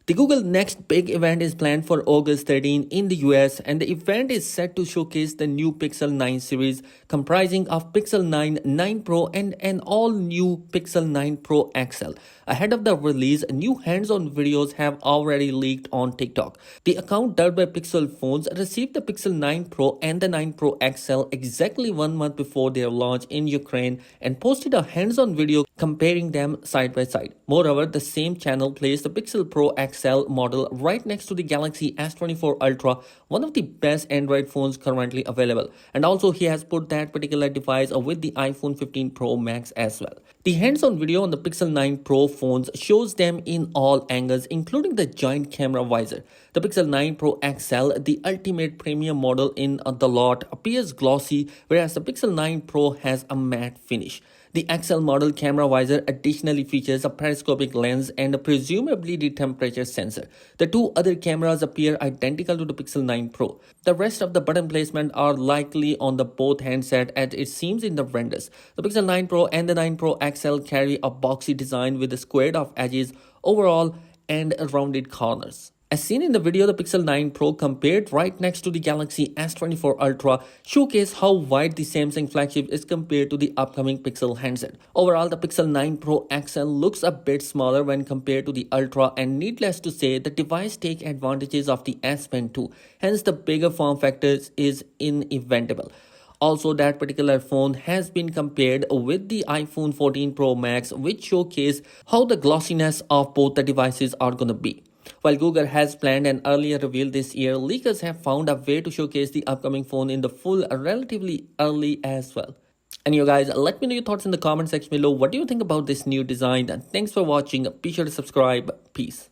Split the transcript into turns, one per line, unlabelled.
The Google next big event is planned for August 13 in the US, and the event is set to showcase the new Pixel 9 series comprising of Pixel 9, 9 Pro and an all-new Pixel 9 Pro XL. Ahead of the release, new hands-on videos have already leaked on TikTok. The account dubbed by Pixel Phones received the Pixel 9 Pro and the 9 Pro XL exactly 1 month before their launch in Ukraine and posted a hands-on video comparing them side by side. Moreover, the same channel placed the Pixel Pro XL model right next to the Galaxy S24 Ultra, one of the best Android phones currently available. And also he has put that particular device with the iPhone 15 Pro Max as well. The hands-on video on the Pixel 9 Pro phones shows them in all angles, including the giant camera visor. The Pixel 9 Pro XL, the ultimate premium model in the lot, appears glossy, whereas the Pixel 9 Pro has a matte finish. The XL model camera visor additionally features a periscopic lens and presumably the temperature sensor. The two other cameras appear identical to the Pixel 9 Pro. The rest of the button placement are likely on the both handset as it seems in the renders. The Pixel 9 Pro and the 9 Pro XL carry a boxy design with squared off edges overall and rounded corners. As seen in the video, the Pixel 9 Pro compared right next to the Galaxy S24 Ultra showcase how wide the Samsung flagship is compared to the upcoming Pixel handset. Overall, the Pixel 9 Pro XL looks a bit smaller when compared to the Ultra, and needless to say, the device takes advantages of the S Pen 2. Hence, the bigger form factor is inevitable. Also, that particular phone has been compared with the iPhone 14 Pro Max, which showcase how the glossiness of both the devices are gonna be. While Google has planned an earlier reveal this year, leakers have found a way to showcase the upcoming phone in the full relatively early as well. And you guys, let me know your thoughts in the comment section below. What do you think about this new design? And thanks for watching. Be sure to subscribe. Peace.